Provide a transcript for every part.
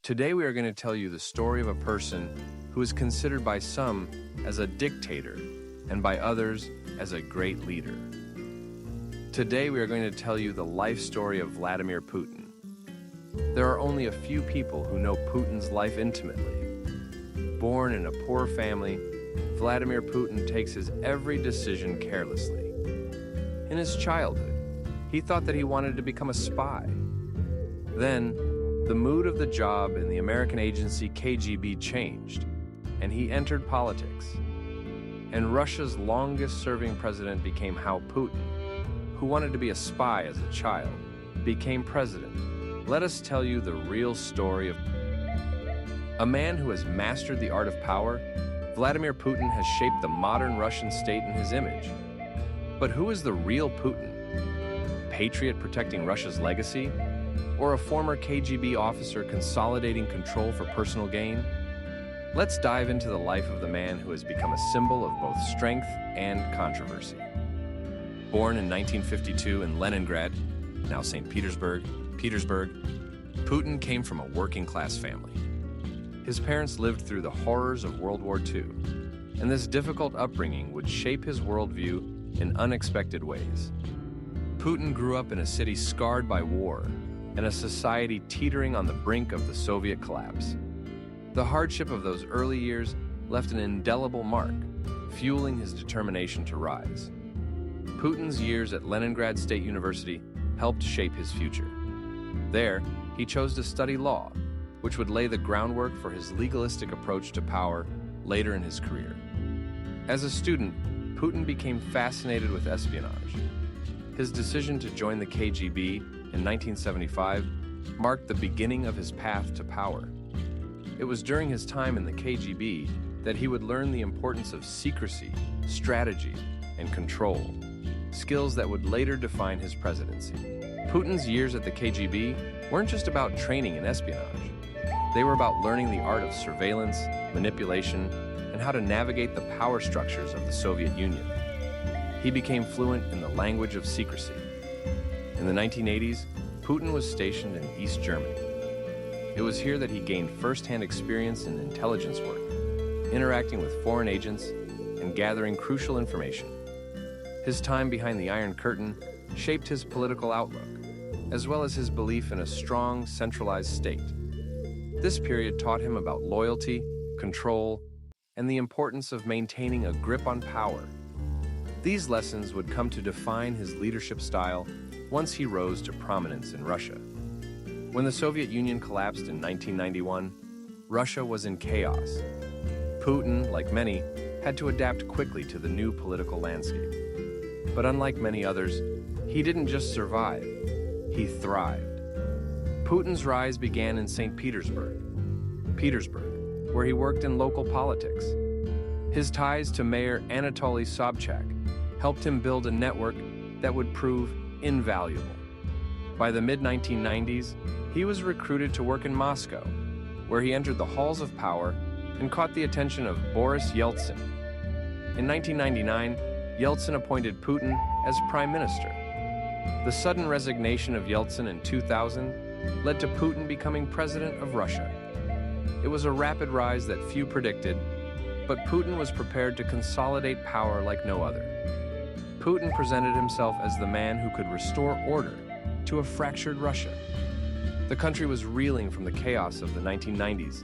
Today we are going to tell you the story of a person who is considered by some as a dictator and by others as a great leader. Today we are going to tell you the life story of Vladimir Putin. There are only a few people who know Putin's life intimately. Born in a poor family, Vladimir Putin takes his every decision carelessly. In his childhood, he thought that he wanted to become a spy. Then, the mood of the job in the American agency KGB changed, and he entered politics. And Russia's longest-serving president became Putin, who wanted to be a spy as a child, became president. Let us tell you the real story of a man who has mastered the art of power. Vladimir Putin has shaped the modern Russian state in his image. But who is the real Putin? Patriot protecting Russia's legacy? Or a former KGB officer consolidating control for personal gain? Let's dive into the life of the man who has become a symbol of both strength and controversy. Born in 1952 in Leningrad, now St. Petersburg, Putin came from a working-class family. His parents lived through the horrors of World War II, and this difficult upbringing would shape his worldview in unexpected ways. Putin grew up in a city scarred by war and a society teetering on the brink of the Soviet collapse. The hardship of those early years left an indelible mark, fueling his determination to rise. Putin's years at Leningrad State University helped shape his future. There, he chose to study law, which would lay the groundwork for his legalistic approach to power later in his career. As a student, Putin became fascinated with espionage. His decision to join the KGB in 1975 marked the beginning of his path to power. It was during his time in the KGB that he would learn the importance of secrecy, strategy, and control, skills that would later define his presidency. Putin's years at the KGB weren't just about training in espionage. They were about learning the art of surveillance, manipulation, and how to navigate the power structures of the Soviet Union. He became fluent in the language of secrecy. In the 1980s, Putin was stationed in East Germany. It was here that he gained first-hand experience in intelligence work, interacting with foreign agents and gathering crucial information. His time behind the Iron Curtain shaped his political outlook, as well as his belief in a strong, centralized state. This period taught him about loyalty, control, and the importance of maintaining a grip on power. These lessons would come to define his leadership style once he rose to prominence in Russia. When the Soviet Union collapsed in 1991, Russia was in chaos. Putin, like many, had to adapt quickly to the new political landscape. But unlike many others, he didn't just survive, he thrived. Putin's rise began in St. Petersburg, where he worked in local politics. His ties to Mayor Anatoly Sobchak helped him build a network that would prove invaluable. By the mid-1990s, he was recruited to work in Moscow, where he entered the halls of power and caught the attention of Boris Yeltsin. In 1999, Yeltsin appointed Putin as prime minister. The sudden resignation of Yeltsin in 2000 led to Putin becoming president of Russia. It was a rapid rise that few predicted, but Putin was prepared to consolidate power like no other. Putin presented himself as the man who could restore order to a fractured Russia. The country was reeling from the chaos of the 1990s,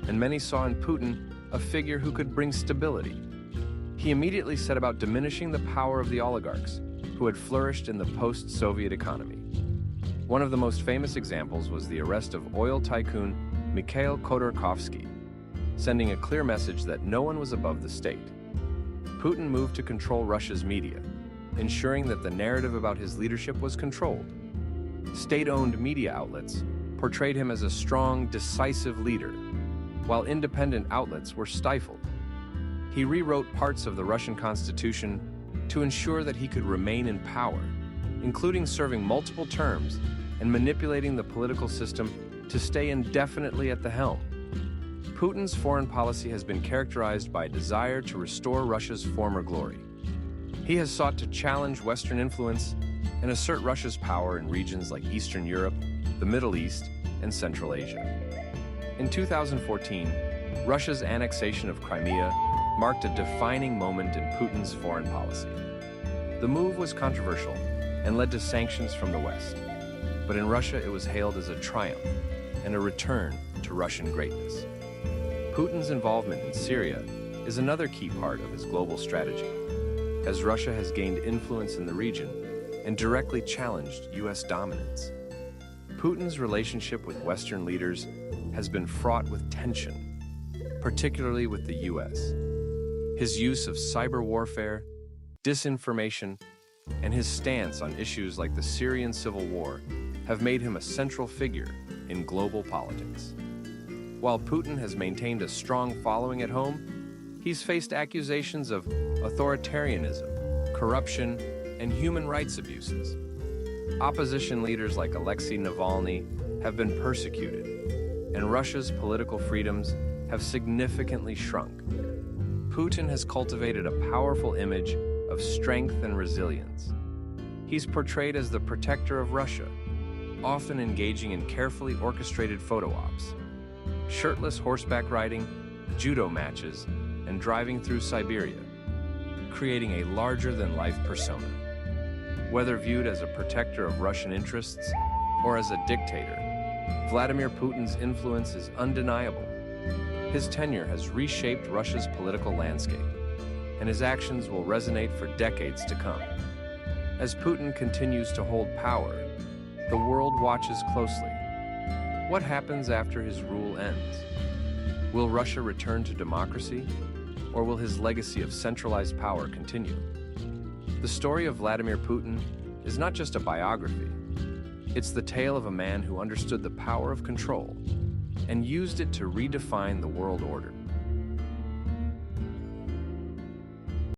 and many saw in Putin a figure who could bring stability. He immediately set about diminishing the power of the oligarchs, who had flourished in the post-Soviet economy. One of the most famous examples was the arrest of oil tycoon Mikhail Khodorkovsky, sending a clear message that no one was above the state. Putin moved to control Russia's media, ensuring that the narrative about his leadership was controlled. State-owned media outlets portrayed him as a strong, decisive leader, while independent outlets were stifled. He rewrote parts of the Russian constitution to ensure that he could remain in power, including serving multiple terms and manipulating the political system to stay indefinitely at the helm. Putin's foreign policy has been characterized by a desire to restore Russia's former glory. He has sought to challenge Western influence and assert Russia's power in regions like Eastern Europe, the Middle East, and Central Asia. In 2014, Russia's annexation of Crimea marked a defining moment in Putin's foreign policy. The move was controversial and led to sanctions from the West. But in Russia, it was hailed as a triumph and a return to Russian greatness. Putin's involvement in Syria is another key part of his global strategy, as Russia has gained influence in the region and directly challenged U.S. dominance. Putin's relationship with Western leaders has been fraught with tension, particularly with the U.S. His use of cyber warfare, disinformation, and his stance on issues like the Syrian civil war have made him a central figure in global politics. While Putin has maintained a strong following at home, he's faced accusations of authoritarianism, corruption, and human rights abuses. Opposition leaders like Alexei Navalny have been persecuted, and Russia's political freedoms have significantly shrunk. Putin has cultivated a powerful image of strength and resilience. He's portrayed as the protector of Russia, often engaging in carefully orchestrated photo ops, shirtless horseback riding, judo matches, and driving through Siberia, creating a larger-than-life persona. Whether viewed as a protector of Russian interests or as a dictator, Vladimir Putin's influence is undeniable. His tenure has reshaped Russia's political landscape, and his actions will resonate for decades to come. As Putin continues to hold power, the world watches closely. What happens after his rule ends? Will Russia return to democracy, or will his legacy of centralized power continue? The story of Vladimir Putin is not just a biography. It's the tale of a man who understood the power of control and used it to redefine the world order.